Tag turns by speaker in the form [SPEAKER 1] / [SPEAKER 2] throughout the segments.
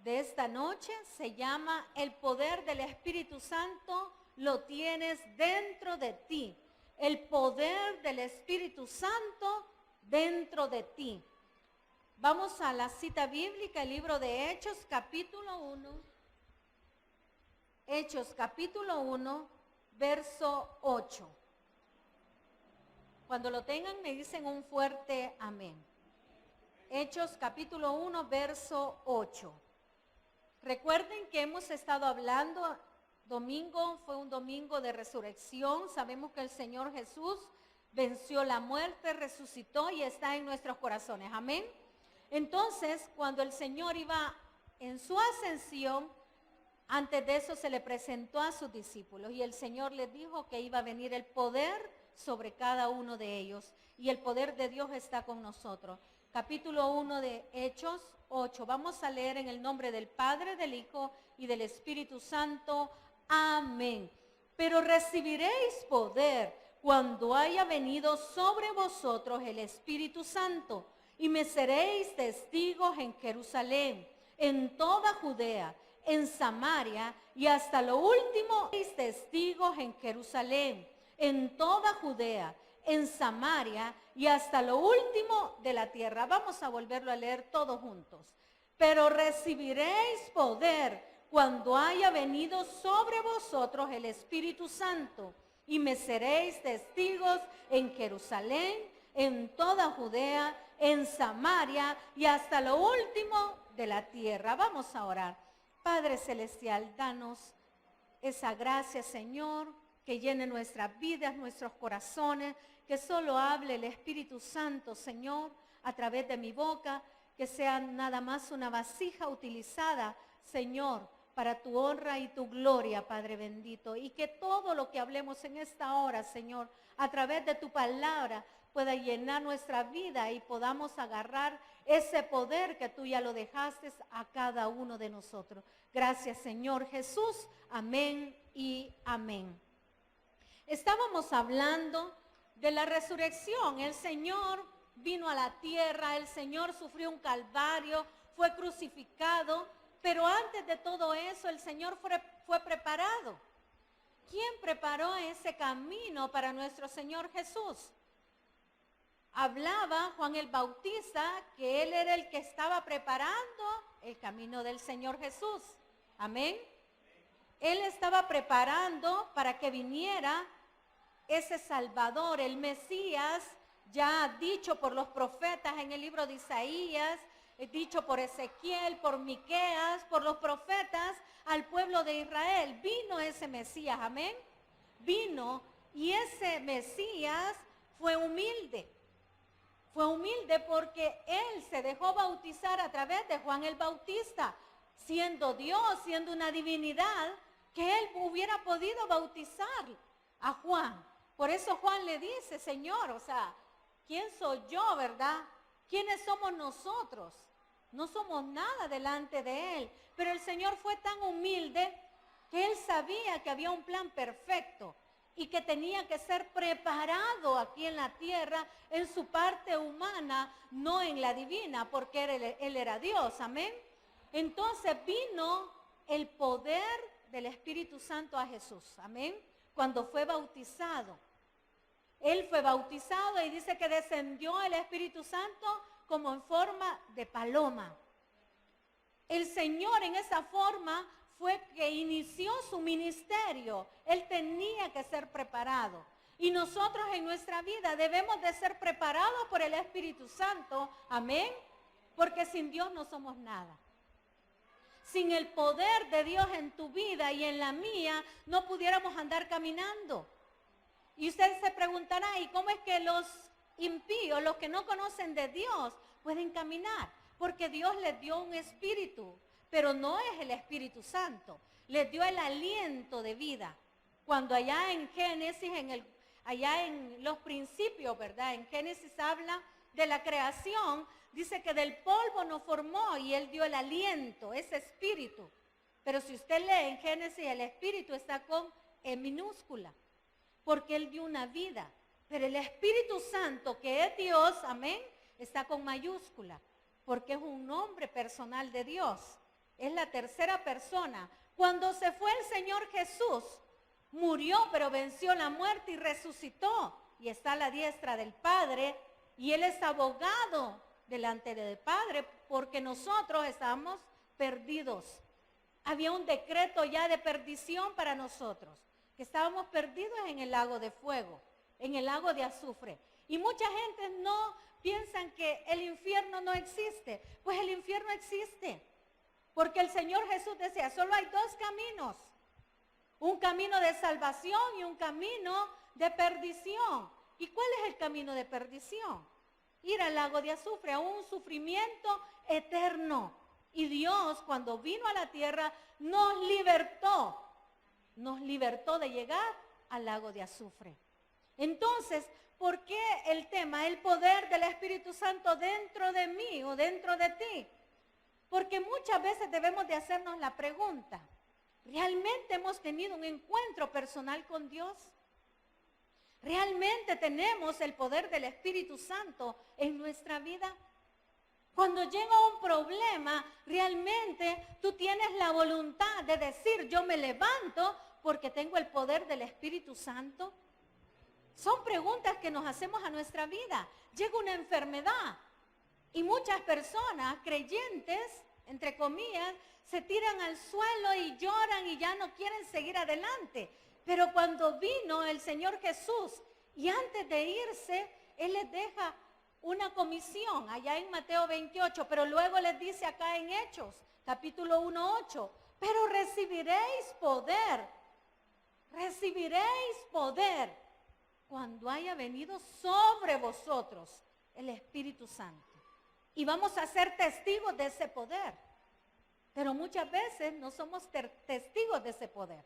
[SPEAKER 1] de esta noche se llama El poder del Espíritu Santo lo tienes dentro de ti. El poder del Espíritu Santo dentro de ti. Vamos a la cita bíblica, el libro de Hechos, capítulo 1. Hechos, capítulo 1, verso 8. Cuando lo tengan me dicen un fuerte amén. Hechos, capítulo 1, verso 8. Recuerden que hemos estado hablando, domingo fue un domingo de resurrección. Sabemos que el Señor Jesús venció la muerte, resucitó y está en nuestros corazones. Amén. Entonces, cuando el Señor iba en su ascensión, antes de eso se le presentó a sus discípulos y el Señor les dijo que iba a venir el poder sobre cada uno de ellos y el poder de Dios está con nosotros. Capítulo 1 de Hechos 8. Vamos a leer en el nombre del Padre, del Hijo y del Espíritu Santo. Amén. Pero recibiréis poder cuando haya venido sobre vosotros el Espíritu Santo y me seréis testigos en Jerusalén, en toda Judea, en Samaria y hasta lo último, testigos en Jerusalén, en toda Judea, en Samaria y hasta lo último de la tierra. Vamos a volverlo a leer todos juntos. Pero recibiréis poder cuando haya venido sobre vosotros el Espíritu Santo y me seréis testigos en Jerusalén, en toda Judea, en Samaria y hasta lo último de la tierra. Vamos a orar. Padre Celestial, danos esa gracia, Señor, que llene nuestras vidas, nuestros corazones, que solo hable el Espíritu Santo, Señor, a través de mi boca, que sea nada más una vasija utilizada, Señor, para tu honra y tu gloria, Padre bendito, y que todo lo que hablemos en esta hora, Señor, a través de tu palabra, pueda llenar nuestra vida y podamos agarrar ese poder que tú ya lo dejaste a cada uno de nosotros. Gracias, Señor Jesús. Amén y amén. Estábamos hablando de la resurrección. El Señor vino a la tierra, el Señor sufrió un calvario, fue crucificado, pero antes de todo eso el Señor fue preparado. ¿Quién preparó ese camino para nuestro Señor Jesús? Hablaba Juan el Bautista que él era el que estaba preparando el camino del Señor Jesús. Amén. Él estaba preparando para que viniera ese Salvador, el Mesías, ya dicho por los profetas en el libro de Isaías, dicho por Ezequiel, por Miqueas, por los profetas al pueblo de Israel. Vino ese Mesías, amén. Vino y ese Mesías fue humilde. Fue humilde porque él se dejó bautizar a través de Juan el Bautista, siendo Dios, siendo una divinidad, que él hubiera podido bautizar a Juan. Por eso Juan le dice, Señor, o sea, ¿quién soy yo, verdad? ¿Quiénes somos nosotros? No somos nada delante de él. Pero el Señor fue tan humilde que él sabía que había un plan perfecto y que tenía que ser preparado aquí en la tierra, en su parte humana, no en la divina, porque él era Dios, amén. Entonces vino el poder del Espíritu Santo a Jesús, amén, cuando fue bautizado. Él fue bautizado y dice que descendió el Espíritu Santo como en forma de paloma. El Señor en esa forma fue que inició su ministerio. Él tenía que ser preparado. Y nosotros en nuestra vida debemos de ser preparados por el Espíritu Santo. Amén. Porque sin Dios no somos nada. Sin el poder de Dios en tu vida y en la mía, no pudiéramos andar caminando. Y usted se preguntará, ¿y cómo es que los impíos, los que no conocen de Dios, pueden caminar? Porque Dios les dio un espíritu, pero no es el Espíritu Santo. Les dio el aliento de vida. Cuando allá en Génesis, allá en los principios, ¿verdad? En Génesis habla de la creación, dice que del polvo nos formó y Él dio el aliento, ese espíritu. Pero si usted lee en Génesis, el espíritu está con E minúscula, porque Él dio una vida. Pero el Espíritu Santo, que es Dios, amén, está con mayúscula, porque es un nombre personal de Dios. es la tercera persona. Cuando se fue el Señor Jesús, murió, pero venció la muerte y resucitó. Y está a la diestra del Padre. Y Él es abogado delante del Padre porque nosotros estamos perdidos. Había un decreto ya de perdición para nosotros, que estábamos perdidos en el lago de fuego, en el lago de azufre. Y mucha gente no piensan que el infierno no existe. Pues el infierno existe. Porque el Señor Jesús decía, solo hay dos caminos. Un camino de salvación y un camino de perdición. ¿Y cuál es el camino de perdición? Ir al lago de azufre, a un sufrimiento eterno. Y Dios, cuando vino a la tierra, nos libertó de llegar al lago de azufre. Entonces, ¿por qué el tema, el poder del Espíritu Santo dentro de mí o dentro de ti? Porque muchas veces debemos de hacernos la pregunta, ¿realmente hemos tenido un encuentro personal con Dios? ¿Realmente tenemos el poder del Espíritu Santo en nuestra vida? Cuando llega un problema, realmente tú tienes la voluntad de decir, yo me levanto porque tengo el poder del Espíritu Santo. Son preguntas que nos hacemos a nuestra vida. Llega una enfermedad y muchas personas creyentes, entre comillas, se tiran al suelo y lloran y ya no quieren seguir adelante. Pero cuando vino el Señor Jesús y antes de irse, Él les deja una comisión allá en Mateo 28, pero luego les dice acá en Hechos, capítulo 1:8, pero recibiréis poder cuando haya venido sobre vosotros el Espíritu Santo. Y vamos a ser testigos de ese poder. Pero muchas veces no somos testigos de ese poder.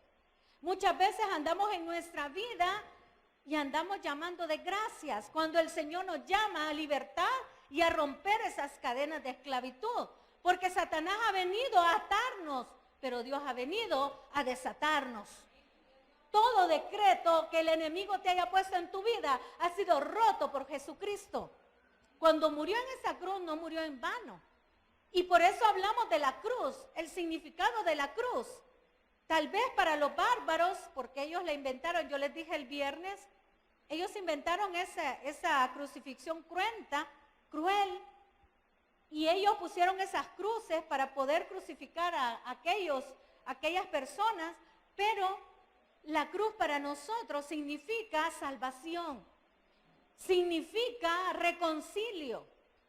[SPEAKER 1] Muchas veces andamos en nuestra vida y andamos llamando de gracias cuando el Señor nos llama a libertad y a romper esas cadenas de esclavitud. Porque Satanás ha venido a atarnos, pero Dios ha venido a desatarnos. Todo decreto que el enemigo te haya puesto en tu vida ha sido roto por Jesucristo. Cuando murió en esa cruz, no murió en vano. Y por eso hablamos de la cruz, el significado de la cruz. Tal vez para los bárbaros, porque ellos la inventaron, yo les dije el viernes, ellos inventaron esa crucifixión cruel, y ellos pusieron esas cruces para poder crucificar a aquellas personas, pero la cruz para nosotros significa salvación, significa reconcilio,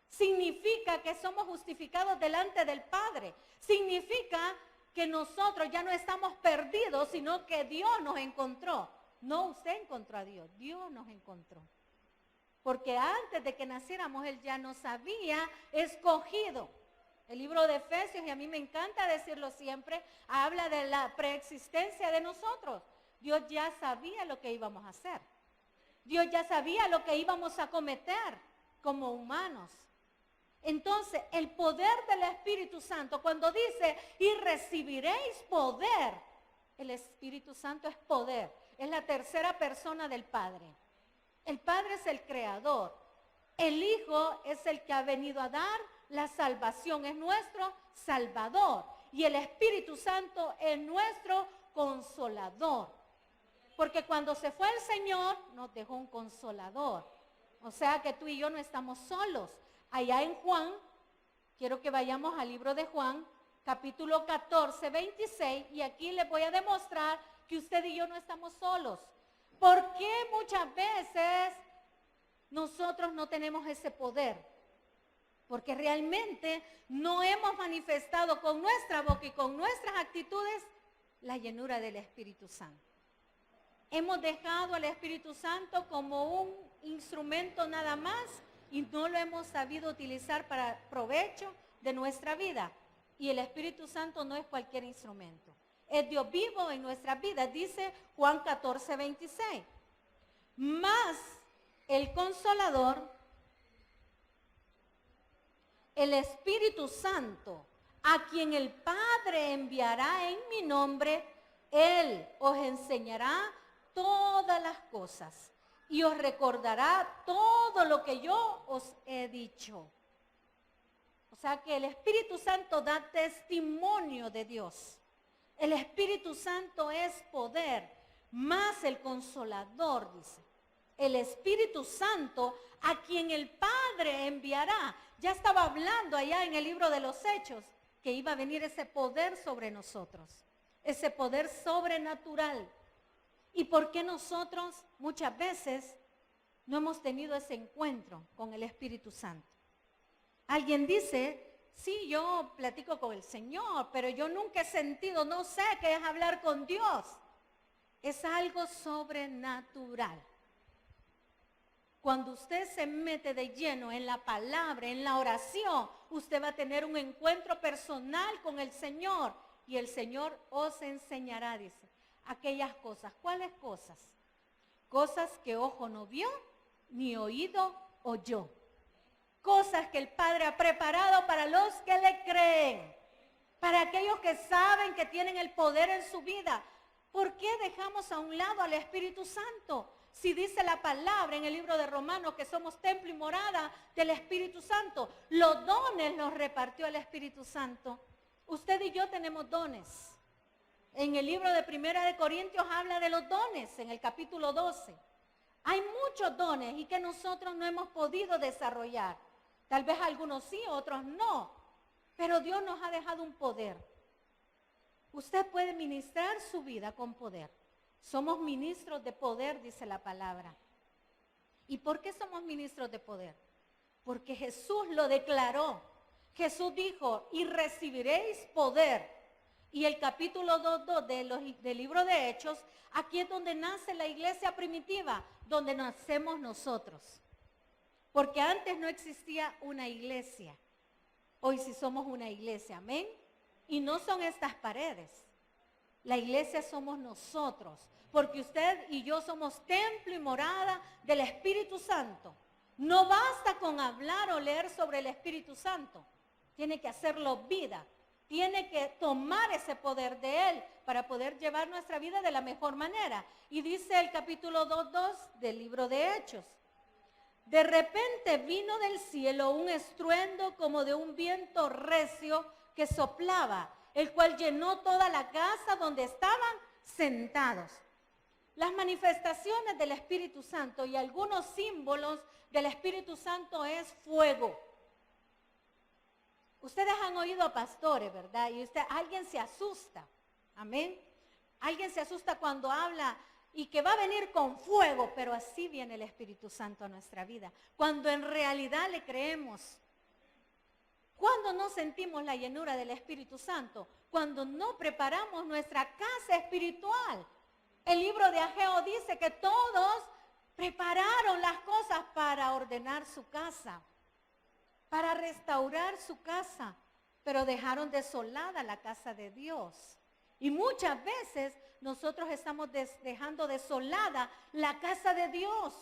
[SPEAKER 1] significa que somos justificados delante del Padre, significa que nosotros ya no estamos perdidos, sino que Dios nos encontró. No usted encontró a Dios, Dios nos encontró. Porque antes de que naciéramos, Él ya nos había escogido. El libro de Efesios, y a mí me encanta decirlo siempre, habla de la preexistencia de nosotros. Dios ya sabía lo que íbamos a hacer. Dios ya sabía lo que íbamos a cometer como humanos. Entonces, el poder del Espíritu Santo, cuando dice, y recibiréis poder, el Espíritu Santo es poder, es la tercera persona del Padre. El Padre es el creador, el Hijo es el que ha venido a dar la salvación, es nuestro Salvador, y el Espíritu Santo es nuestro Consolador. Porque cuando se fue el Señor, nos dejó un Consolador. O sea que tú y yo no estamos solos. Allá en Juan, quiero que vayamos al libro de Juan, capítulo 14, 26, y aquí les voy a demostrar que usted y yo no estamos solos. ¿Por qué muchas veces nosotros no tenemos ese poder? Porque realmente no hemos manifestado con nuestra boca y con nuestras actitudes la llenura del Espíritu Santo. Hemos dejado al Espíritu Santo como un instrumento nada más y no lo hemos sabido utilizar para provecho de nuestra vida. Y el Espíritu Santo no es cualquier instrumento. Es Dios vivo en nuestras vidas, dice Juan 14, 26. Mas el Consolador, el Espíritu Santo, a quien el Padre enviará en mi nombre, Él os enseñará todas las cosas y os recordará todo lo que yo os he dicho. O sea que el Espíritu Santo da testimonio de Dios. El Espíritu Santo es poder, más el Consolador, dice. El Espíritu Santo a quien el Padre enviará. Ya estaba hablando allá en el libro de los Hechos que iba a venir ese poder sobre nosotros, ese poder sobrenatural. ¿Y por qué nosotros muchas veces no hemos tenido ese encuentro con el Espíritu Santo? Alguien dice, sí, yo platico con el Señor, pero yo nunca he sentido, no sé qué es hablar con Dios. Es algo sobrenatural. Cuando usted se mete de lleno en la palabra, en la oración, usted va a tener un encuentro personal con el Señor. Y el Señor os enseñará, dice, aquellas cosas. ¿Cuáles cosas? Cosas que ojo no vio, ni oído oyó. Cosas que el Padre ha preparado para los que le creen. Para aquellos que saben que tienen el poder en su vida. ¿Por qué dejamos a un lado al Espíritu Santo? Si dice la palabra en el libro de Romanos que somos templo y morada del Espíritu Santo. Los dones los repartió el Espíritu Santo. Usted y yo tenemos dones. En el libro de Primera de Corintios habla de los dones, en el capítulo 12. Hay muchos dones y que nosotros no hemos podido desarrollar. Tal vez algunos sí, otros no. Pero Dios nos ha dejado un poder. Usted puede ministrar su vida con poder. Somos ministros de poder, dice la palabra. ¿Y por qué somos ministros de poder? Porque Jesús lo declaró. Jesús dijo, y recibiréis poder. Y el capítulo 2.2 del libro de Hechos, aquí es donde nace la iglesia primitiva, donde nacemos nosotros. Porque antes no existía una iglesia. Hoy sí somos una iglesia, amén. Y no son estas paredes. La iglesia somos nosotros, porque usted y yo somos templo y morada del Espíritu Santo. No basta con hablar o leer sobre el Espíritu Santo. Tiene que hacerlo vida. Tiene que tomar ese poder de Él para poder llevar nuestra vida de la mejor manera. Y dice el capítulo 2.2 del libro de Hechos. De repente vino del cielo un estruendo como de un viento recio que soplaba, el cual llenó toda la casa donde estaban sentados. Las manifestaciones del Espíritu Santo y algunos símbolos del Espíritu Santo es fuego. Ustedes han oído a pastores, ¿verdad? Y alguien se asusta, amén. Alguien se asusta cuando habla y que va a venir con fuego, pero así viene el Espíritu Santo a nuestra vida. Cuando en realidad le creemos. ¿Cuándo no sentimos la llenura del Espíritu Santo? Cuando no preparamos nuestra casa espiritual. El libro de Ageo dice que todos prepararon las cosas para ordenar su casa, para restaurar su casa, pero dejaron desolada la casa de Dios. Y muchas veces nosotros estamos dejando desolada la casa de Dios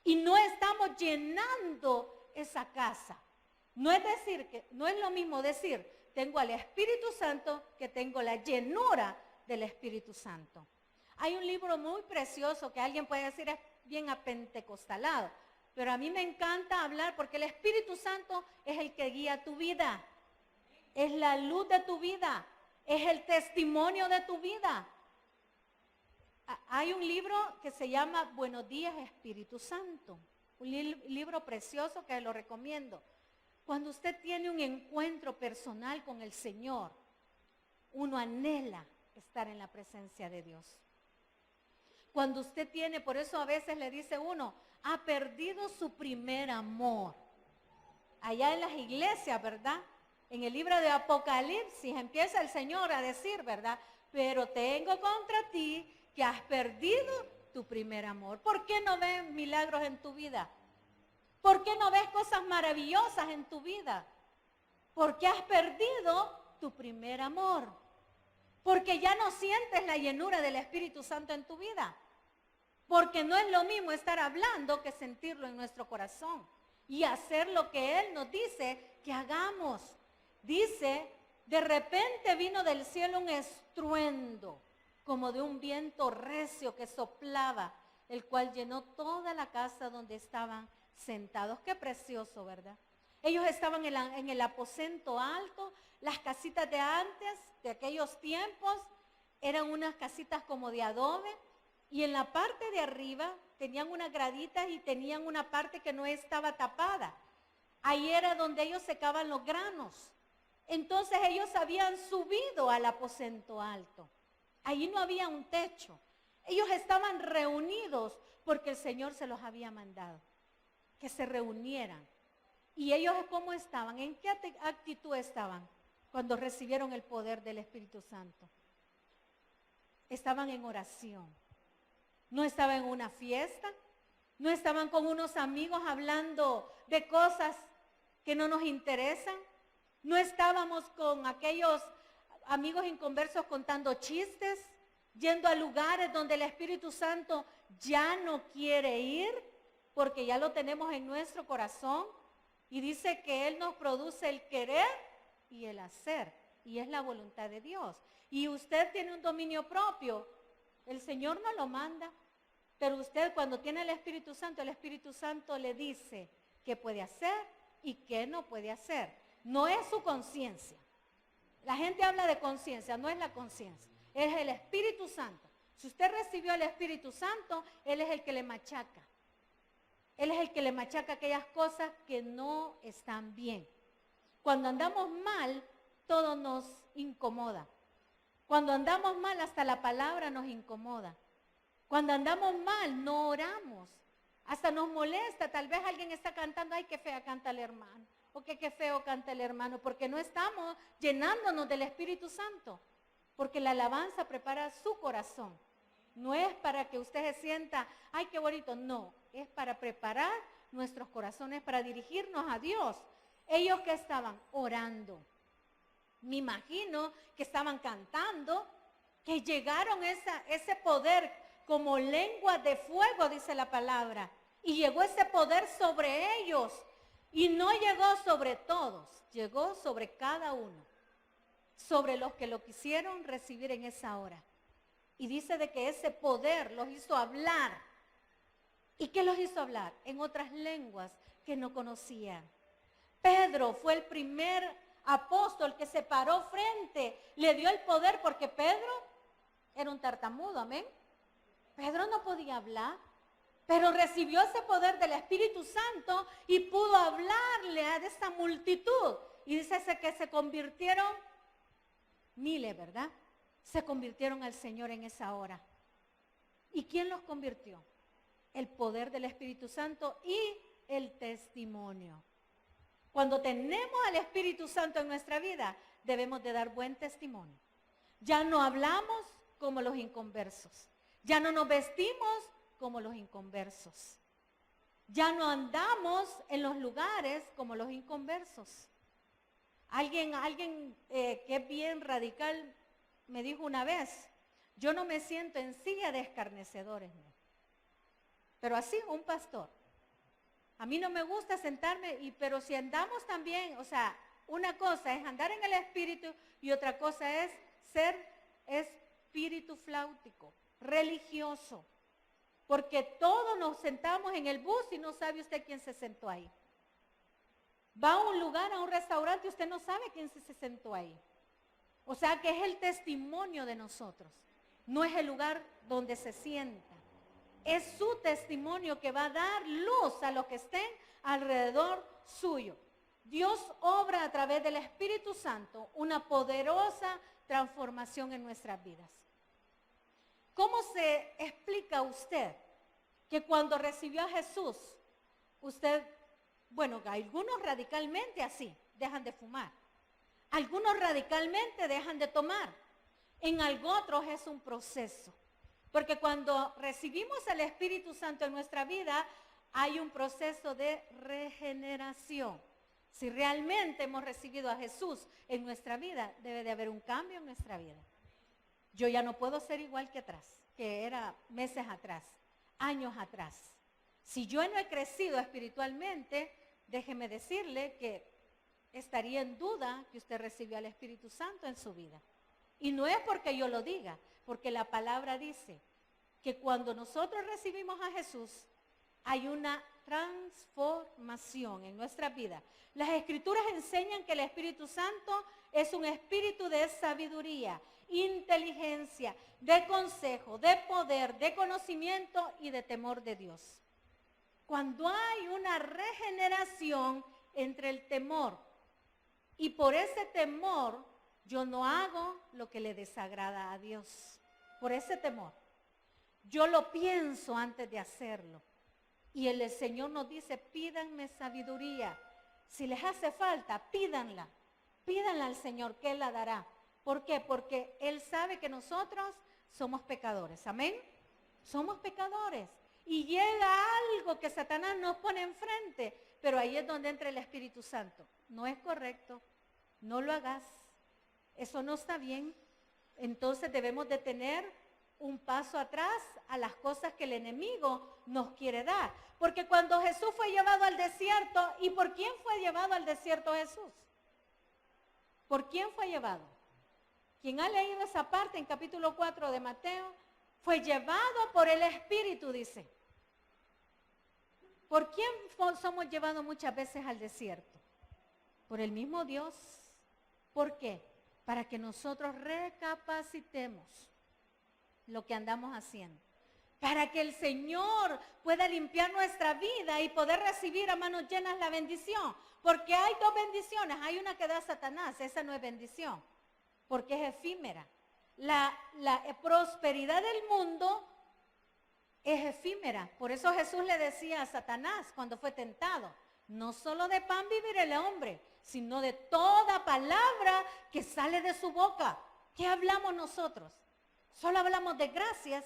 [SPEAKER 1] y no estamos llenando esa casa. No es decir que, no es lo mismo decir, tengo al Espíritu Santo que tengo la llenura del Espíritu Santo. Hay un libro muy precioso que alguien puede decir es bien apentecostalado, pero a mí me encanta hablar porque el Espíritu Santo es el que guía tu vida, es la luz de tu vida, es el testimonio de tu vida. Hay un libro que se llama Buenos días Espíritu Santo, un libro precioso que lo recomiendo. Cuando usted tiene un encuentro personal con el Señor, uno anhela estar en la presencia de Dios. Cuando usted tiene, por eso a veces le dice uno, ha perdido su primer amor. Allá en las iglesias, ¿verdad? En el libro de Apocalipsis empieza el Señor a decir, ¿verdad? Pero tengo contra ti que has perdido tu primer amor. ¿Por qué no ves milagros en tu vida? ¿Por qué no ves cosas maravillosas en tu vida? Porque has perdido tu primer amor. Porque ya no sientes la llenura del Espíritu Santo en tu vida. Porque no es lo mismo estar hablando que sentirlo en nuestro corazón. Y hacer lo que Él nos dice que hagamos. Dice, de repente vino del cielo un estruendo, como de un viento recio que soplaba, el cual llenó toda la casa donde estaban sentados. Qué precioso, ¿verdad? Ellos estaban en el aposento alto. Las casitas de antes, de aquellos tiempos, eran unas casitas como de adobe. Y en la parte de arriba tenían unas graditas y tenían una parte que no estaba tapada. Ahí era donde ellos secaban los granos. Entonces ellos habían subido al aposento alto. Ahí no había un techo. Ellos estaban reunidos porque el Señor se los había mandado, que se reunieran. ¿Y ellos cómo estaban? ¿En qué actitud estaban cuando recibieron el poder del Espíritu Santo? Estaban en oración. No estaban en una fiesta. No estaban con unos amigos hablando de cosas que no nos interesan. No estábamos con aquellos amigos inconversos contando chistes, yendo a lugares donde el Espíritu Santo ya no quiere ir, porque ya lo tenemos en nuestro corazón. Y dice que Él nos produce el querer y el hacer. Y es la voluntad de Dios. Y usted tiene un dominio propio. El Señor no lo manda. Pero usted cuando tiene el Espíritu Santo le dice qué puede hacer y qué no puede hacer. No es su conciencia. La gente habla de conciencia, no es la conciencia. Es el Espíritu Santo. Si usted recibió el Espíritu Santo, Él es el que le machaca. Él es el que le machaca aquellas cosas que no están bien. Cuando andamos mal, todo nos incomoda. Cuando andamos mal, hasta la palabra nos incomoda. Cuando andamos mal, no oramos. Hasta nos molesta. Tal vez alguien está cantando, ay, qué fea canta el hermano. O qué feo canta el hermano. Porque no estamos llenándonos del Espíritu Santo. Porque la alabanza prepara su corazón. No es para que usted se sienta, ay, qué bonito. No, es para preparar nuestros corazones, para dirigirnos a Dios. Ellos que estaban orando. Me imagino que estaban cantando, que llegaron ese poder como lengua de fuego, dice la palabra. Y llegó ese poder sobre ellos. Y no llegó sobre todos, llegó sobre cada uno. Sobre los que lo quisieron recibir en esa hora. Y dice de que ese poder los hizo hablar. ¿Y qué los hizo hablar? En otras lenguas que no conocían. Pedro fue el primer apóstol que se paró frente, le dio el poder porque Pedro era un tartamudo, amén. Pedro no podía hablar, pero recibió ese poder del Espíritu Santo y pudo hablarle a esa multitud. Y dice que se convirtieron miles, ¿verdad? Se convirtieron al Señor en esa hora. ¿Y quién los convirtió? El poder del Espíritu Santo y el testimonio. Cuando tenemos al Espíritu Santo en nuestra vida, debemos de dar buen testimonio. Ya no hablamos como los inconversos. Ya no nos vestimos como los inconversos. Ya no andamos en los lugares como los inconversos. Alguien que es bien radical me dijo una vez, yo no me siento en silla de escarnecedores. ¿No? Pero así, un pastor. A mí no me gusta sentarme, pero si andamos también, o sea, una cosa es andar en el espíritu y otra cosa es ser espíritu flautico, religioso. Porque todos nos sentamos en el bus y no sabe usted quién se sentó ahí. Va a un lugar, a un restaurante y usted no sabe quién se sentó ahí. O sea que es el testimonio de nosotros. No es el lugar donde se sienta. Es su testimonio que va a dar luz a los que estén alrededor suyo. Dios obra a través del Espíritu Santo una poderosa transformación en nuestras vidas. ¿Cómo se explica usted que cuando recibió a Jesús, algunos radicalmente así, dejan de fumar. Algunos radicalmente dejan de tomar. En otros es un proceso. Porque cuando recibimos el Espíritu Santo en nuestra vida, hay un proceso de regeneración. Si realmente hemos recibido a Jesús en nuestra vida, debe de haber un cambio en nuestra vida. Yo ya no puedo ser igual que atrás, que era meses atrás, años atrás. Si yo no he crecido espiritualmente, déjeme decirle que estaría en duda que usted recibió al Espíritu Santo en su vida. Y no es porque yo lo diga, porque la palabra dice que cuando nosotros recibimos a Jesús, hay una transformación en nuestra vida. Las Escrituras enseñan que el Espíritu Santo es un espíritu de sabiduría, inteligencia, de consejo, de poder, de conocimiento y de temor de Dios. Cuando hay una regeneración entre el temor y por ese temor yo no hago lo que le desagrada a Dios. Por ese temor. Yo lo pienso antes de hacerlo. Y el Señor nos dice, pídanme sabiduría. Si les hace falta, pídanla. Pídanla al Señor, que Él la dará. ¿Por qué? Porque Él sabe que nosotros somos pecadores. ¿Amén? Somos pecadores. Y llega algo que Satanás nos pone enfrente. Pero ahí es donde entra el Espíritu Santo. No es correcto. No lo hagas. Eso no está bien. Entonces debemos de tener un paso atrás a las cosas que el enemigo nos quiere dar. Porque cuando Jesús fue llevado al desierto, ¿y por quién fue llevado al desierto Jesús? ¿Por quién fue llevado? Quien ha leído esa parte en capítulo 4 de Mateo, fue llevado por el Espíritu, dice. ¿Por quién somos llevados muchas veces al desierto? Por el mismo Dios. ¿Por qué? Para que nosotros recapacitemos lo que andamos haciendo. Para que el Señor pueda limpiar nuestra vida y poder recibir a manos llenas la bendición. Porque hay dos bendiciones. Hay una que da Satanás, esa no es bendición, porque es efímera. La prosperidad del mundo es efímera. Por eso Jesús le decía a Satanás cuando fue tentado, no solo de pan vivirá el hombre, sino de toda palabra que sale de su boca. ¿Qué hablamos nosotros? ¿Solo hablamos de gracias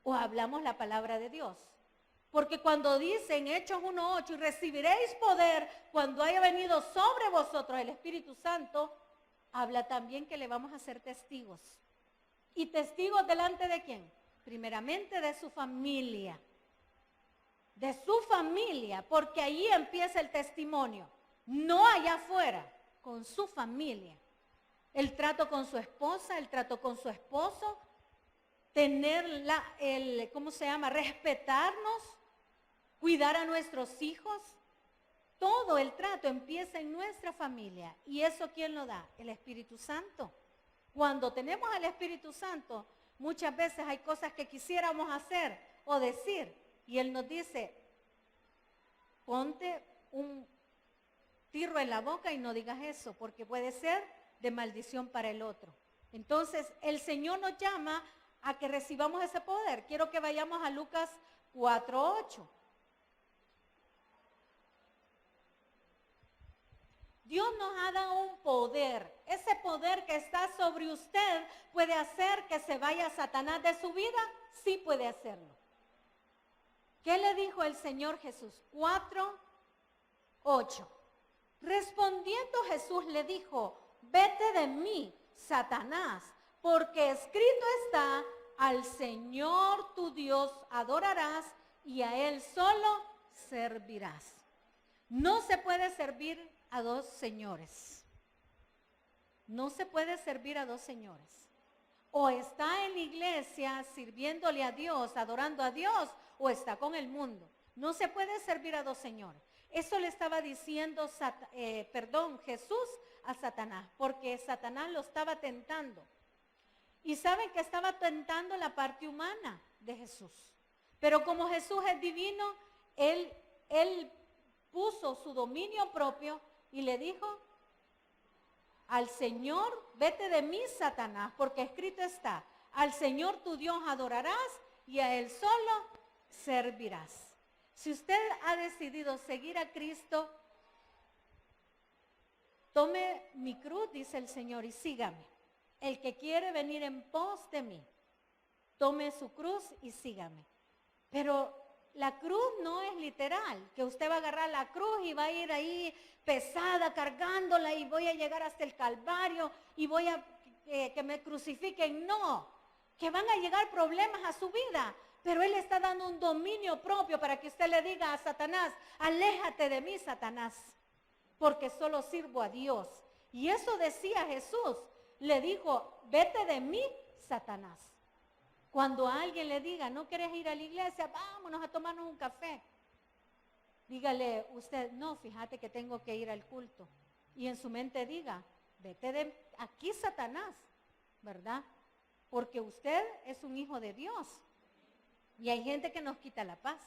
[SPEAKER 1] o hablamos la palabra de Dios? Porque cuando dice en Hechos 1:8, y recibiréis poder cuando haya venido sobre vosotros el Espíritu Santo, habla también que le vamos a ser testigos. ¿Y testigos delante de quién? Primeramente de su familia. De su familia, porque ahí empieza el testimonio. No allá afuera, con su familia. El trato con su esposa, el trato con su esposo, tener respetarnos, cuidar a nuestros hijos. Todo el trato empieza en nuestra familia. ¿Y eso quién lo da? El Espíritu Santo. Cuando tenemos al Espíritu Santo, muchas veces hay cosas que quisiéramos hacer o decir. Y Él nos dice, ponte un tirro en la boca y no digas eso, porque puede ser de maldición para el otro. Entonces, el Señor nos llama a que recibamos ese poder. Quiero que vayamos a Lucas 4:8. Dios nos ha dado un poder. Ese poder que está sobre usted puede hacer que se vaya Satanás de su vida. Sí puede hacerlo. ¿Qué le dijo el Señor Jesús? 4:8. Respondiendo Jesús le dijo, vete de mí, Satanás, porque escrito está, al Señor tu Dios adorarás y a Él solo servirás. No se puede servir a dos señores. No se puede servir a dos señores. O está en la iglesia sirviéndole a Dios, adorando a Dios, o está con el mundo. No se puede servir a dos señores. Eso le estaba diciendo Jesús a Satanás, porque Satanás lo estaba tentando. Y saben que estaba tentando la parte humana de Jesús. Pero como Jesús es divino, Él puso su dominio propio y le dijo al Señor, vete de mí, Satanás, porque escrito está, al Señor tu Dios adorarás y a Él solo servirás. Si usted ha decidido seguir a Cristo, tome mi cruz, dice el Señor, y sígame. El que quiere venir en pos de mí, tome su cruz y sígame. Pero la cruz no es literal, que usted va a agarrar la cruz y va a ir ahí pesada, cargándola y voy a llegar hasta el Calvario y voy a que me crucifiquen. No, que van a llegar problemas a su vida. Pero Él está dando un dominio propio para que usted le diga a Satanás, aléjate de mí, Satanás, porque solo sirvo a Dios. Y eso decía Jesús, le dijo, vete de mí, Satanás. Cuando a alguien le diga, no quieres ir a la iglesia, vámonos a tomarnos un café. dígale usted, no, fíjate que tengo que ir al culto. Y en su mente diga, vete de aquí, Satanás, ¿verdad? Porque usted es un hijo de Dios. Y hay gente que nos quita la paz.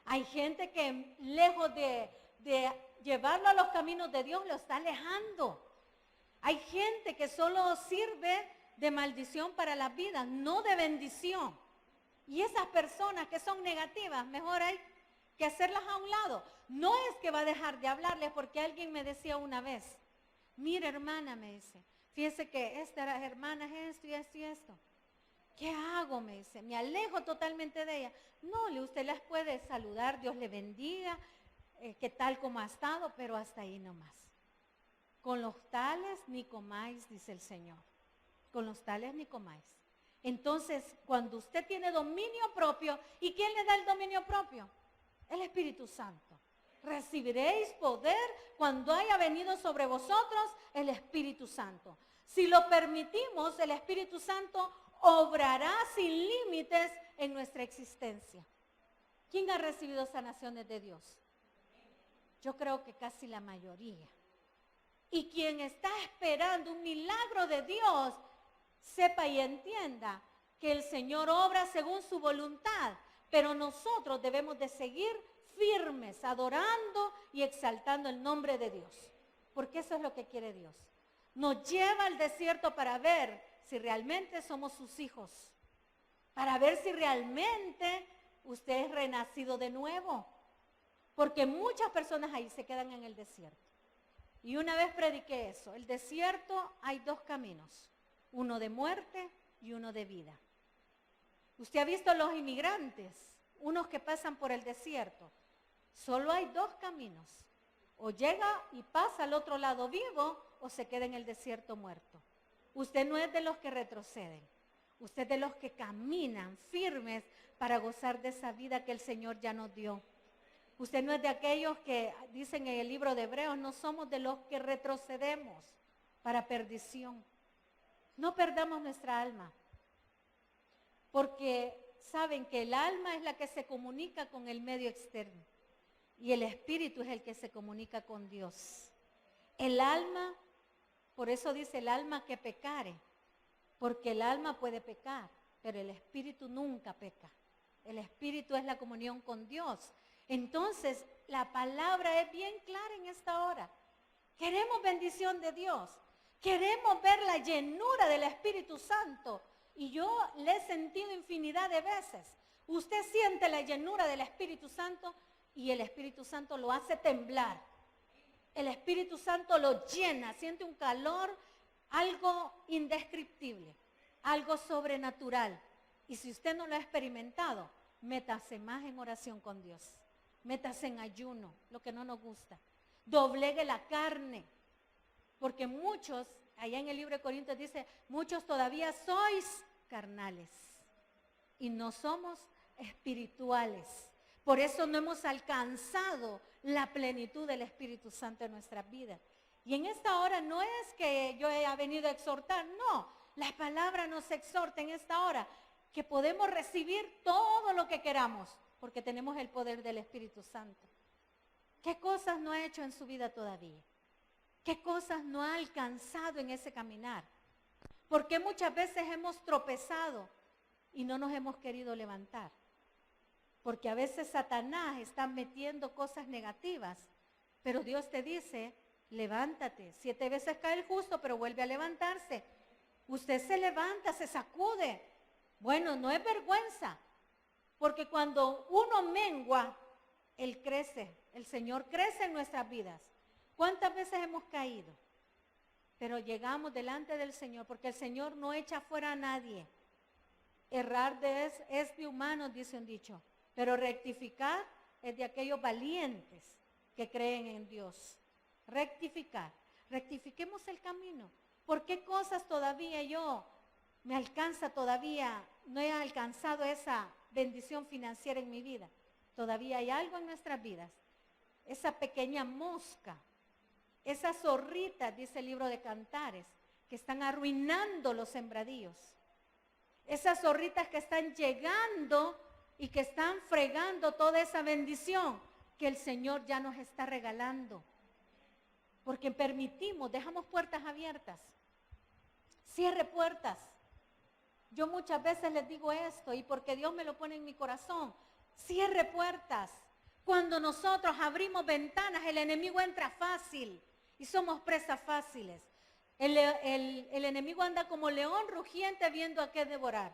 [SPEAKER 1] Hay gente que lejos de llevarlo a los caminos de Dios, lo está alejando. Hay gente que solo sirve de maldición para la vida, no de bendición. Y esas personas que son negativas, mejor hay que hacerlas a un lado. No es que va a dejar de hablarles, porque alguien me decía una vez, mira hermana, me dice, fíjese que esta hermana es esto y esto y esto. ¿Qué hago? Me dice, me alejo totalmente de ella. No, usted las puede saludar, Dios le bendiga, qué tal como ha estado, pero hasta ahí nomás. Con los tales ni comáis, dice el Señor. Con los tales ni comáis. Entonces, cuando usted tiene dominio propio, ¿y quién le da el dominio propio? El Espíritu Santo. Recibiréis poder cuando haya venido sobre vosotros el Espíritu Santo. Si lo permitimos, el Espíritu Santo obrará sin límites en nuestra existencia. ¿Quién ha recibido sanaciones de Dios? Yo creo que casi la mayoría. Y quien está esperando un milagro de Dios, sepa y entienda que el Señor obra según su voluntad, pero nosotros debemos de seguir firmes, adorando y exaltando el nombre de Dios, porque eso es lo que quiere Dios. Nos lleva al desierto para ver si realmente somos sus hijos, para ver si realmente usted es renacido de nuevo, porque muchas personas ahí se quedan en el desierto. Y una vez prediqué eso, el desierto hay dos caminos, uno de muerte y uno de vida. Usted ha visto los inmigrantes, unos que pasan por el desierto. Solo hay dos caminos, o llega y pasa al otro lado vivo, o se queda en el desierto muerto. Usted no es de los que retroceden, usted es de los que caminan firmes para gozar de esa vida que el Señor ya nos dio. Usted no es de aquellos que dicen en el libro de Hebreos, no somos de los que retrocedemos para perdición. No perdamos nuestra alma, porque saben que el alma es la que se comunica con el medio externo y el espíritu es el que se comunica con Dios. El alma, por eso dice el alma que pecare, porque el alma puede pecar, pero el espíritu nunca peca. El espíritu es la comunión con Dios. Entonces, la palabra es bien clara en esta hora. Queremos bendición de Dios. Queremos ver la llenura del Espíritu Santo. Y yo le he sentido infinidad de veces. Usted siente la llenura del Espíritu Santo y el Espíritu Santo lo hace temblar. El Espíritu Santo lo llena, siente un calor, algo indescriptible, algo sobrenatural. Y si usted no lo ha experimentado, métase más en oración con Dios. Métase en ayuno, lo que no nos gusta. Doblegue la carne. Porque muchos, allá en el libro de Corintios dice, muchos todavía sois carnales y no somos espirituales. Por eso no hemos alcanzado la plenitud del Espíritu Santo en nuestras vidas. Y en esta hora no es que yo haya venido a exhortar, no. La palabra nos exhorta en esta hora que podemos recibir todo lo que queramos porque tenemos el poder del Espíritu Santo. ¿Qué cosas no ha hecho en su vida todavía? ¿Qué cosas no ha alcanzado en ese caminar? ¿Por qué muchas veces hemos tropezado y no nos hemos querido levantar? Porque a veces Satanás está metiendo cosas negativas, pero Dios te dice, levántate. 7 veces cae el justo, pero vuelve a levantarse. Usted se levanta, se sacude. Bueno, no es vergüenza, porque cuando uno mengua, Él crece, el Señor crece en nuestras vidas. ¿Cuántas veces hemos caído? Pero llegamos delante del Señor, porque el Señor no echa fuera a nadie. Errar es de humanos, dice un dicho, pero rectificar es de aquellos valientes que creen en Dios. Rectificar, rectifiquemos el camino. ¿Por qué cosas todavía me alcanza todavía, no he alcanzado esa bendición financiera en mi vida? Todavía hay algo en nuestras vidas. Esa pequeña mosca, esas zorritas, dice el libro de Cantares, que están arruinando los sembradíos. Esas zorritas que están llegando y que están fregando toda esa bendición. que el Señor ya nos está regalando. Porque dejamos puertas abiertas. Cierre puertas. Yo muchas veces les digo esto y porque Dios me lo pone en mi corazón. Cierre puertas. Cuando nosotros abrimos ventanas, el enemigo entra fácil y somos presas fáciles. El enemigo anda como león rugiente viendo a qué devorar.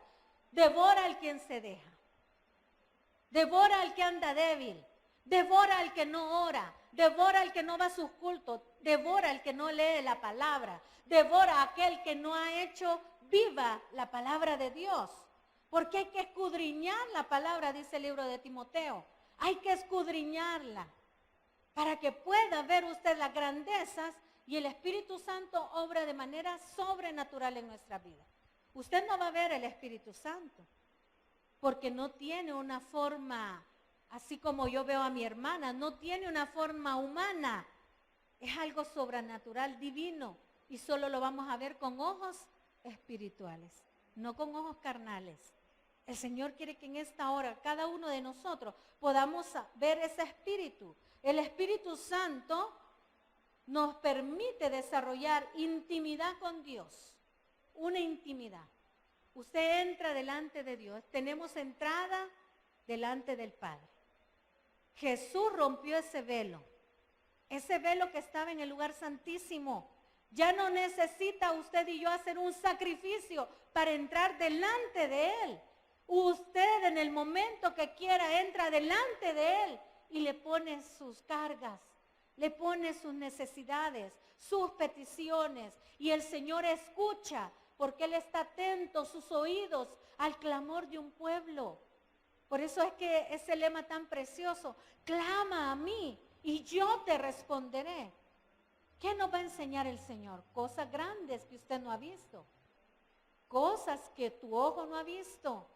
[SPEAKER 1] Devora al quien se deja. Devora al que anda débil. Devora al que no ora. Devora al que no va a sus cultos. Devora al que no lee la palabra. Devora a aquel que no ha hecho viva la palabra de Dios. Porque hay que escudriñar la palabra, dice el libro de Timoteo. Hay que escudriñarla para que pueda ver usted las grandezas y el Espíritu Santo obra de manera sobrenatural en nuestra vida. Usted no va a ver el Espíritu Santo porque no tiene una forma, así como yo veo a mi hermana, no tiene una forma humana. Es algo sobrenatural, divino, y solo lo vamos a ver con ojos espirituales, no con ojos carnales. El Señor quiere que en esta hora cada uno de nosotros podamos ver ese espíritu. El Espíritu Santo nos permite desarrollar intimidad con Dios, una intimidad. Usted entra delante de Dios, tenemos entrada delante del Padre. Jesús rompió ese velo que estaba en el lugar santísimo. Ya no necesita usted y yo hacer un sacrificio para entrar delante de Él. Usted en el momento que quiera entra delante de Él y le pone sus cargas, le pone sus necesidades, sus peticiones. Y el Señor escucha porque Él está atento, sus oídos, al clamor de un pueblo. Por eso es que ese lema tan precioso, clama a mí y yo te responderé. ¿Qué nos va a enseñar el Señor? Cosas grandes que usted no ha visto. Cosas que tu ojo no ha visto.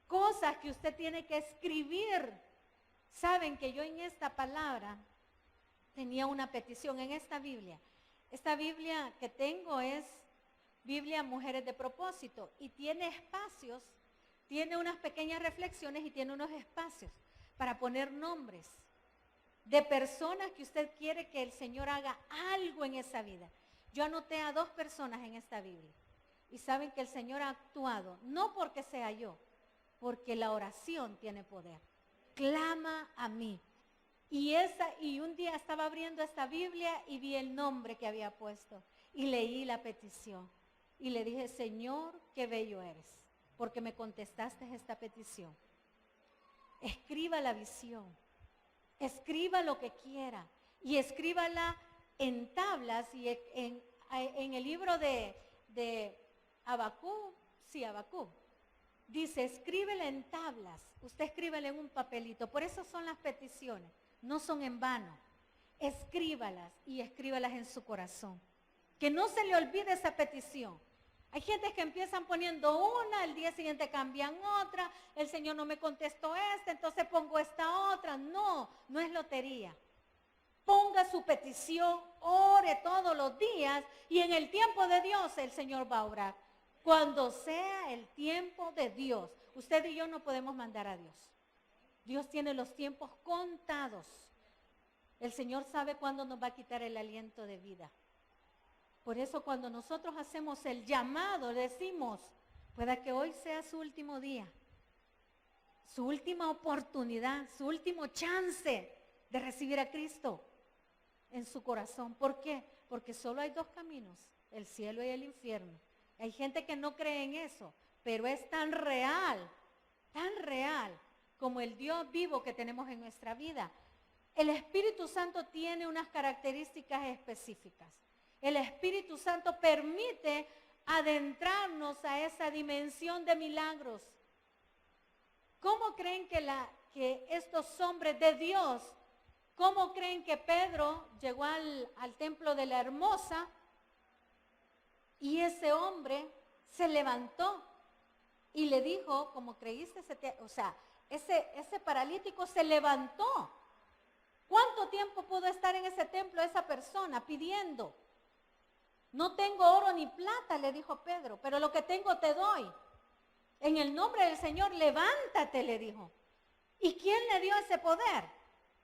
[SPEAKER 1] Cosas que usted tiene que escribir. Saben que yo en esta palabra tenía una petición en esta Biblia. Esta Biblia que tengo es Biblia Mujeres de Propósito y tiene espacios, tiene unas pequeñas reflexiones y tiene unos espacios para poner nombres de personas que usted quiere que el Señor haga algo en esa vida. Yo anoté a 2 personas en esta Biblia y saben que el Señor ha actuado, no porque sea yo, porque la oración tiene poder. Clama a mí. Y un día estaba abriendo esta Biblia y vi el nombre que había puesto y leí la petición. Y le dije, Señor, qué bello eres, porque me contestaste esta petición. Escriba la visión, escriba lo que quiera y escríbala en tablas y en el libro de Habacuc, Habacuc. Dice, escríbela en tablas, usted escríbela en un papelito. Por eso son las peticiones, no son en vano. Escríbalas y escríbalas en su corazón. Que no se le olvide esa petición. Hay gente que empiezan poniendo una, el día siguiente cambian otra, el Señor no me contestó esta, entonces pongo esta otra. No, no es lotería. Ponga su petición, ore todos los días y en el tiempo de Dios el Señor va a orar. Cuando sea el tiempo de Dios, usted y yo no podemos mandar a Dios. Dios tiene los tiempos contados. El Señor sabe cuándo nos va a quitar el aliento de vida. Por eso cuando nosotros hacemos el llamado, decimos, pueda que hoy sea su último día, su última oportunidad, su último chance de recibir a Cristo en su corazón. ¿Por qué? Porque solo hay 2 caminos, el cielo y el infierno. Hay gente que no cree en eso, pero es tan real como el Dios vivo que tenemos en nuestra vida. El Espíritu Santo tiene unas características específicas. El Espíritu Santo permite adentrarnos a esa dimensión de milagros. ¿Cómo creen que estos hombres de Dios, cómo creen que Pedro llegó al templo de la Hermosa y ese hombre se levantó y le dijo, como creíste, ese paralítico se levantó? ¿Cuánto tiempo pudo estar en ese templo esa persona pidiendo? No tengo oro ni plata, le dijo Pedro, pero lo que tengo te doy. En el nombre del Señor, levántate, le dijo. ¿Y quién le dio ese poder?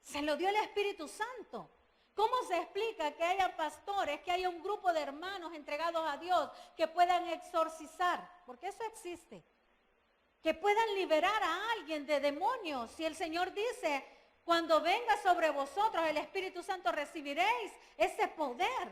[SPEAKER 1] Se lo dio el Espíritu Santo. ¿Cómo se explica que haya pastores, que haya un grupo de hermanos entregados a Dios que puedan exorcizar? Porque eso existe. Que puedan liberar a alguien de demonios. Si el Señor dice, cuando venga sobre vosotros el Espíritu Santo recibiréis ese poder.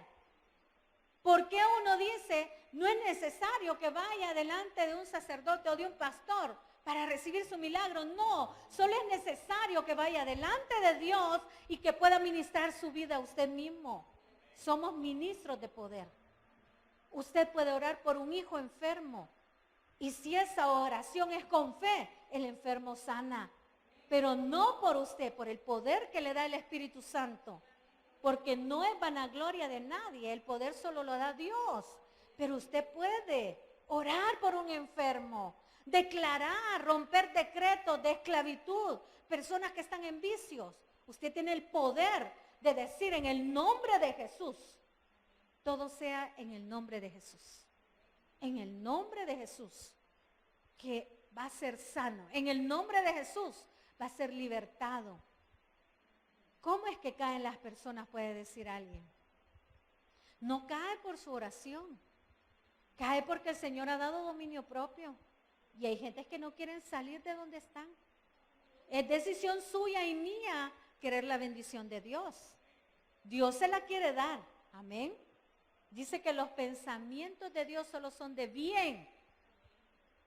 [SPEAKER 1] ¿Por qué uno dice, no es necesario que vaya delante de un sacerdote o de un pastor para recibir su milagro? No, solo es necesario que vaya delante de Dios y que pueda ministrar su vida a usted mismo. Somos ministros de poder. Usted puede orar por un hijo enfermo y si esa oración es con fe, el enfermo sana. Pero no por usted, por el poder que le da el Espíritu Santo. Porque no es vanagloria de nadie, el poder solo lo da Dios. Pero usted puede orar por un enfermo, declarar, romper decretos de esclavitud, personas que están en vicios. Usted tiene el poder de decir en el nombre de Jesús, todo sea en el nombre de Jesús. En el nombre de Jesús, que va a ser sano. En el nombre de Jesús va a ser libertado. ¿Cómo es que caen las personas? Puede decir alguien. No cae por su oración. Cae porque el Señor ha dado dominio propio. Y hay gente que no quieren salir de donde están. Es decisión suya y mía querer la bendición de Dios. Dios se la quiere dar. Amén. Dice que los pensamientos de Dios solo son de bien.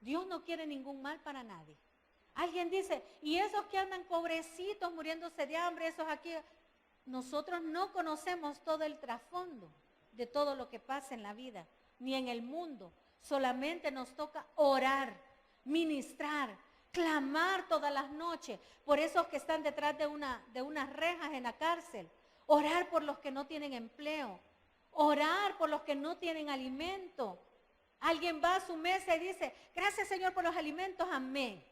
[SPEAKER 1] Dios no quiere ningún mal para nadie. Alguien dice, y esos que andan pobrecitos, muriéndose de hambre, esos aquí, nosotros no conocemos todo el trasfondo de todo lo que pasa en la vida, ni en el mundo. Solamente nos toca orar, ministrar, clamar todas las noches por esos que están detrás de unas rejas en la cárcel. Orar por los que no tienen empleo. Orar por los que no tienen alimento. Alguien va a su mesa y dice, gracias Señor por los alimentos, amén.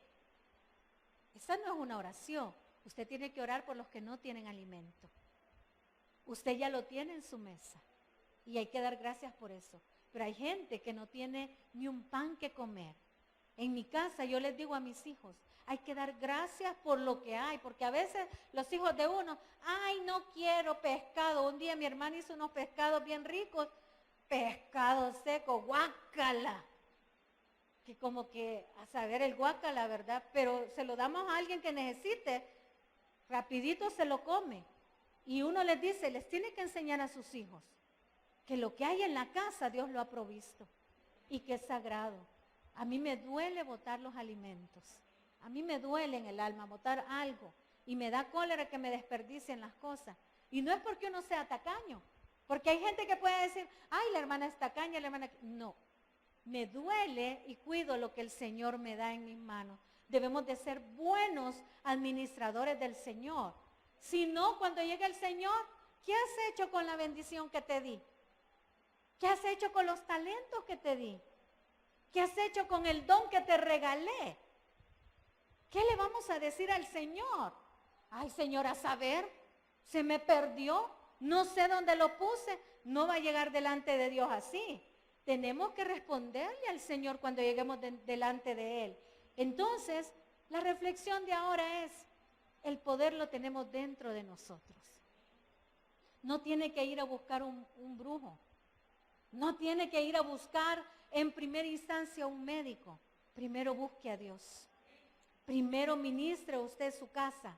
[SPEAKER 1] Esa no es una oración. Usted tiene que orar por los que no tienen alimento. Usted ya lo tiene en su mesa y hay que dar gracias por eso. Pero hay gente que no tiene ni un pan que comer. En mi casa yo les digo a mis hijos, hay que dar gracias por lo que hay, porque a veces los hijos de uno, ay, no quiero pescado. Un día mi hermana hizo unos pescados bien ricos, pescado seco, guácala. Que como que a saber el guácala, ¿verdad? Pero se lo damos a alguien que necesite, rapidito se lo come. Y uno les dice, les tiene que enseñar a sus hijos que lo que hay en la casa Dios lo ha provisto y que es sagrado. A mí me duele botar los alimentos. A mí me duele en el alma botar algo y me da cólera que me desperdicien las cosas. Y no es porque uno sea tacaño, porque hay gente que puede decir, ay, la hermana es tacaña, la hermana... No. Me duele y cuido lo que el Señor me da en mis manos. Debemos de ser buenos administradores del Señor. Si no, cuando llegue el Señor, ¿qué has hecho con la bendición que te di? ¿Qué has hecho con los talentos que te di? ¿Qué has hecho con el don que te regalé? ¿Qué le vamos a decir al Señor? Ay, Señor, a saber, se me perdió, no sé dónde lo puse, no va a llegar delante de Dios así. Tenemos que responderle al Señor cuando lleguemos delante de Él. Entonces, la reflexión de ahora es, el poder lo tenemos dentro de nosotros. No tiene que ir a buscar un brujo. No tiene que ir a buscar en primera instancia un médico. Primero busque a Dios. Primero ministre usted su casa.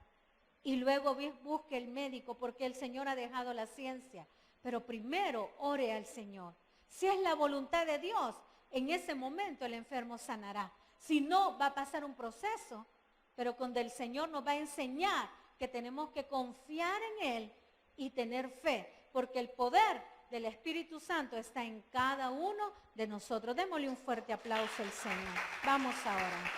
[SPEAKER 1] Y luego busque el médico porque el Señor ha dejado la ciencia. Pero primero ore al Señor. Si es la voluntad de Dios, en ese momento el enfermo sanará. Si no, va a pasar un proceso, pero cuando el Señor nos va a enseñar que tenemos que confiar en Él y tener fe, porque el poder del Espíritu Santo está en cada uno de nosotros. Démosle un fuerte aplauso al Señor. Vamos ahora.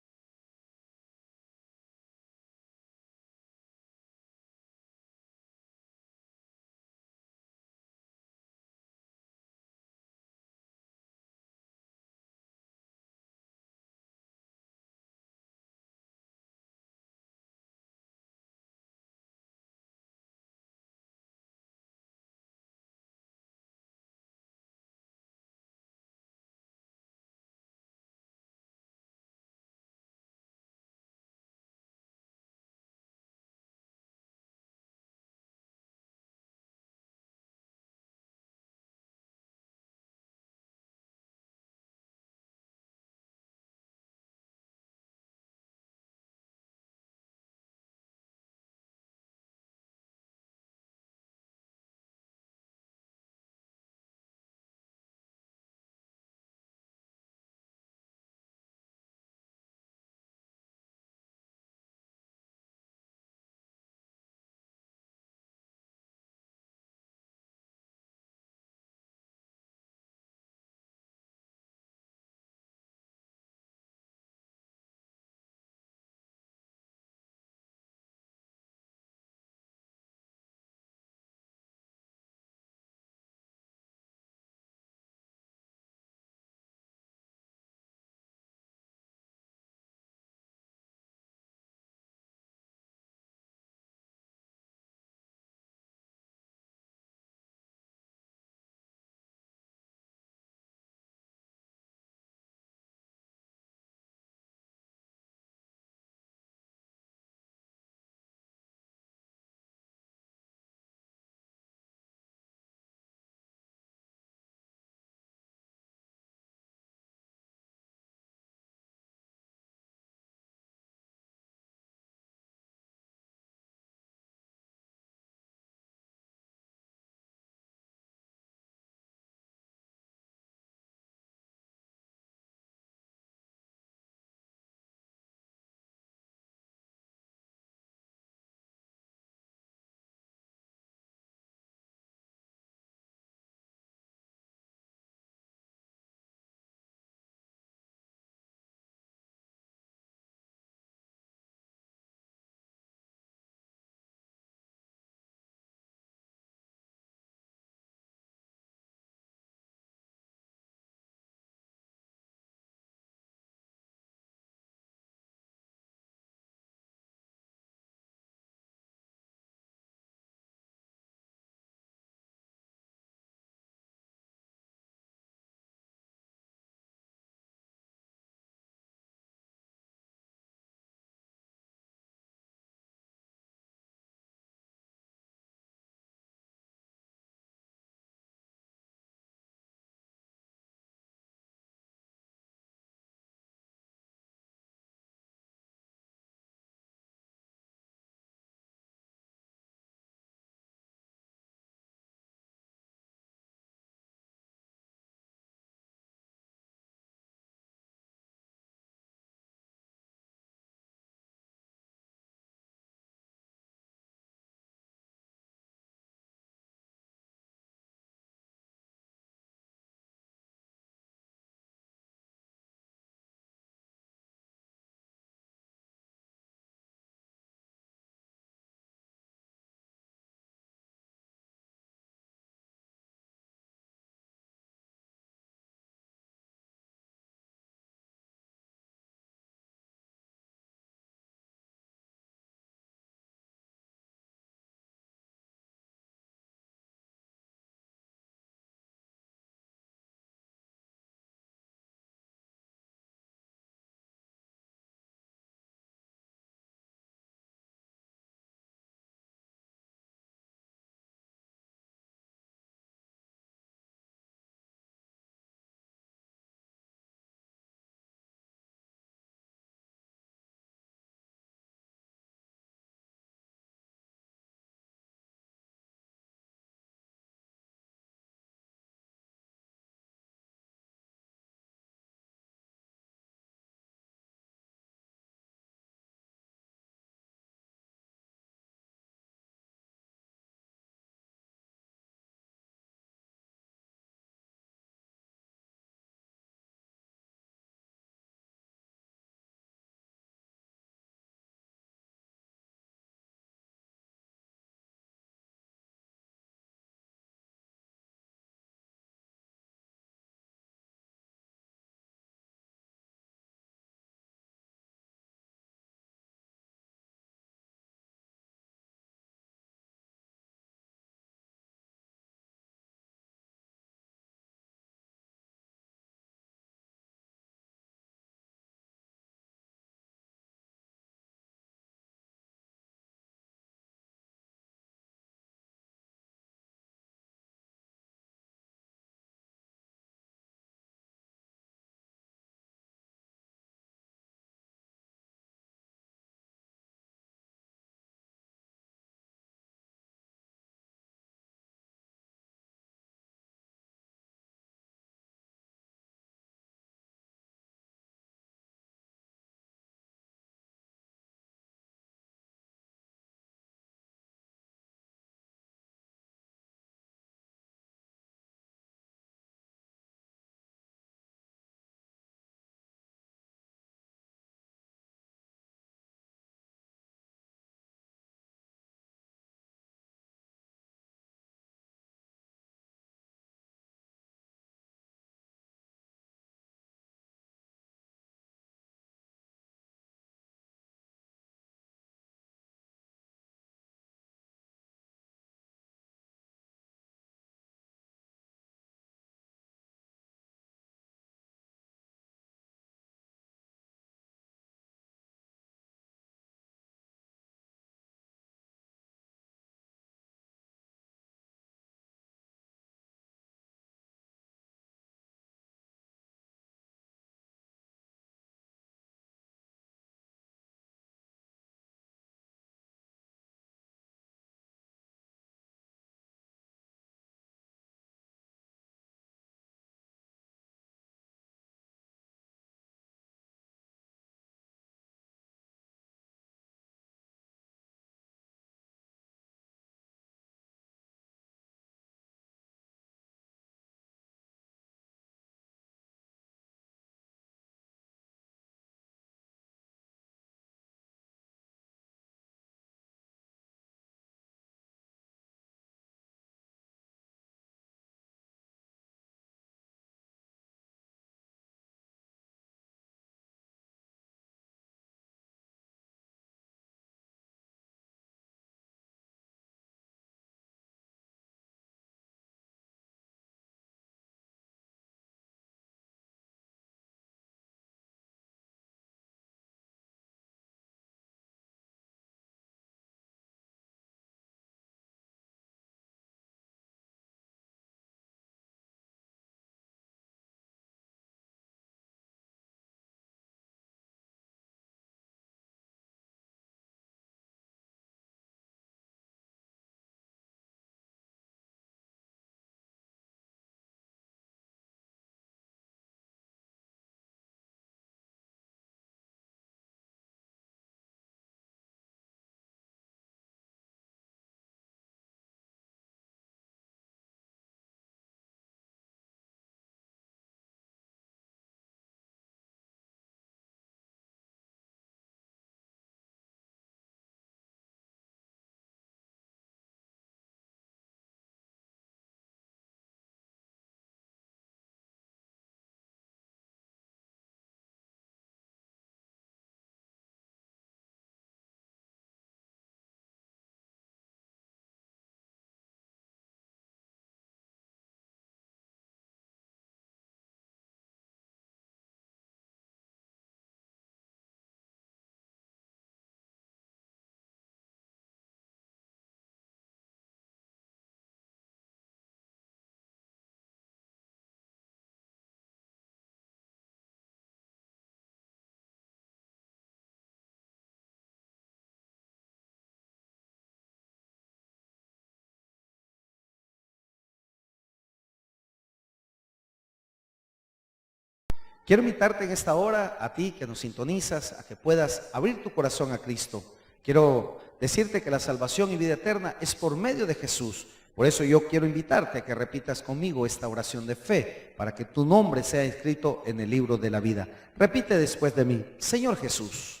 [SPEAKER 2] Quiero invitarte en esta hora, a ti que nos sintonizas, a que puedas abrir tu corazón a Cristo. Quiero decirte que la salvación y vida eterna es por medio de Jesús. Por eso yo quiero invitarte a que repitas conmigo esta oración de fe, para que tu nombre sea inscrito en el libro de la vida. Repite después de mí: Señor Jesús,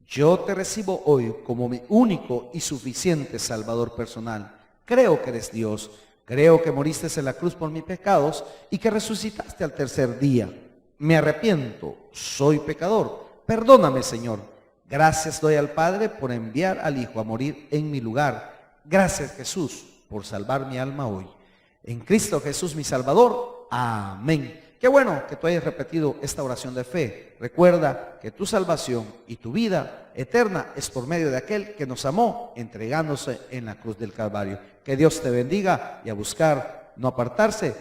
[SPEAKER 2] yo te recibo hoy como mi único y suficiente Salvador personal. Creo que eres Dios, creo que moriste en la cruz por mis pecados y que resucitaste al tercer día. Me arrepiento, soy pecador, perdóname, Señor. Gracias doy al Padre por enviar al Hijo a morir en mi lugar. Gracias, Jesús, por salvar mi alma hoy. En Cristo Jesús, mi Salvador. Amén. Qué bueno que tú hayas repetido esta oración de fe. Recuerda que tu salvación y tu vida eterna es por medio de aquel que nos amó entregándose en la cruz del Calvario. Que Dios te bendiga y a buscar no apartarse